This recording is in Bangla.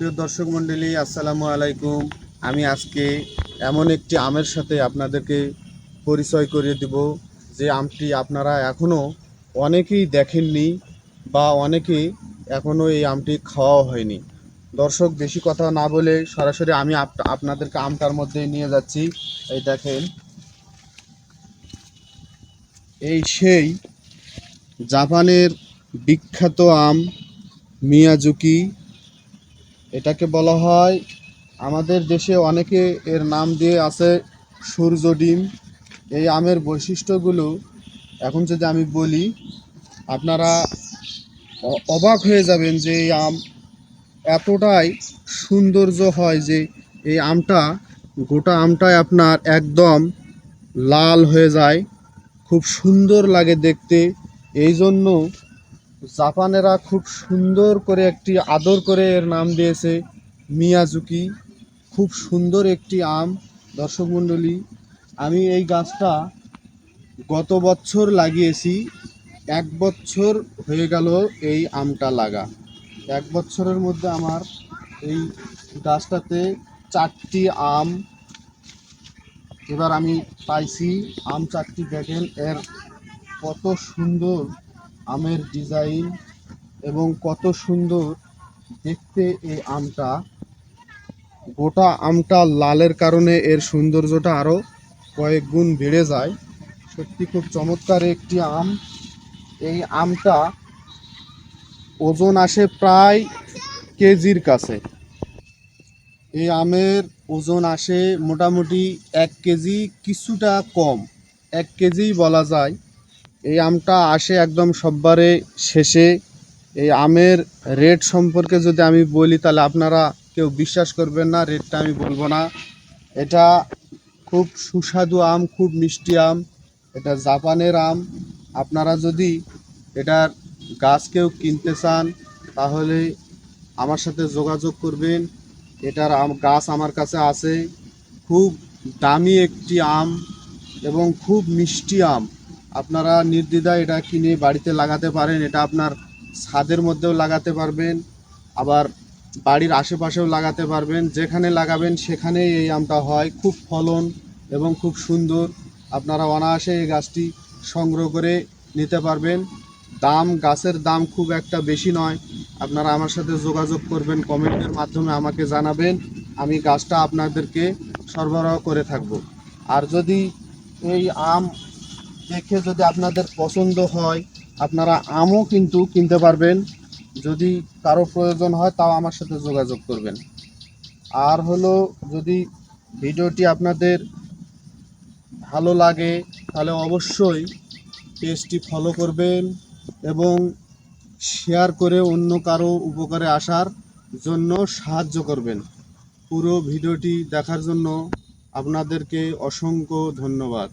প্রিয় দর্শক মণ্ডলী, আসসালামু আলাইকুম। আমি আজকে এমন একটি আমের সাথে আপনাদেরকে পরিচয় করিয়ে দেব যে আমটি আপনারা এখনও অনেকেই দেখেননি বা অনেকে এখনও এই আমটি খাওয়াও হয়নি। দর্শক, বেশি কথা না বলে সরাসরি আমি আপনাদেরকে আমটার মধ্যে নিয়ে যাচ্ছি। এই দেখেন, এই সেই জাপানের বিখ্যাত আম মিয়াজুকি। এটাকে বলা হয়, আমাদের দেশে অনেকে এর নাম দিয়ে আছে সূর্য ডিম। এই আমের বৈশিষ্ট্যগুলো এখন যদি আমি বলি, আপনারা অবাক হয়ে যাবেন যে এই আম এতটাই সৌন্দর্য হয় যে এই আমটা, গোটা আমটাই আপনার একদম লাল হয়ে যায়, খুব সুন্দর লাগে দেখতে। এই জন্য জাপানেরা খুব সুন্দর করে একটি আদর করে এর নাম দিয়েছে মিয়াজুকি। খুব সুন্দর একটি আম। দর্শক মণ্ডলী, আমি এই গাছটা গত বছর লাগিয়েছি। 1 বছর হয়ে গেল এই আমটা লাগা। 1 বছরের মধ্যে আমার এই গাছটাতে 4টি আম এবার আমি পাইছি। আম 4টি, দেখেন এর কত সুন্দর আমের ডিজাইন এবং কত সুন্দর দেখতে এই আমটা। গোটা আমটা লালের কারণে এর সৌন্দর্যটা আরও কয়েক গুণ বেড়ে যায়। সত্যি খুব চমৎকার একটি আম। এই আমটা ওজন আসে প্রায় কেজির কাছে। এই আমের ওজন আসে মোটামুটি 1 কেজি, কিছুটা কম, 1 কেজি বলা যায়। এই আমটা আসে একদম সববারে শেষে। এই আমের রেট সম্পর্কে যদি আমি বলি তাহলে আপনারা কেউ বিশ্বাস করবেন না, রেটটা আমি বলবো না। এটা খুব সুস্বাদু আম, খুব মিষ্টি আম। এটা জাপানের আম। আপনারা যদি এটার গাছ কেউ কিনতে চান তাহলে আমার সাথে যোগাযোগ করবেন। এটার গাছ আমার কাছে আছে। খুব দামি একটি আম এবং খুব মিষ্টি আম। আপনারা নির্দ্বিধায় এটা কিনে বাড়িতে লাগাতে পারেন। এটা আপনার ছাদের মধ্যেও লাগাতে পারবেন, আবার বাড়ির আশেপাশেও লাগাতে পারবেন। যেখানে লাগাবেন সেখানেই এই আমটা হয়। খুব ফলন এবং খুব সুন্দর। আপনারা অনায়াসে এই গাছটি সংগ্রহ করে নিতে পারবেন। গাছের দাম খুব একটা বেশি নয়। আপনারা আমার সাথে যোগাযোগ করবেন, কমেন্টের মাধ্যমে আমাকে জানাবেন। আমি গাছটা আপনাদেরকে সরবরাহ করে থাকব। আর যদি এই আম দেখে যদি আপনাদের পছন্দ হয়, আপনারা আমও কিন্তু কিনতে পারবেন। যদি কারো প্রয়োজন হয় তাও আমার সাথে যোগাযোগ করবেন। আর হলো, যদি ভিডিওটি আপনাদের ভালো লাগে তাহলে অবশ্যই পেজটি ফলো করবেন এবং শেয়ার করে অন্য কারো উপকারে আসার জন্য সাহায্য করবেন। পুরো ভিডিওটি দেখার জন্য আপনাদেরকে অসংখ্য ধন্যবাদ।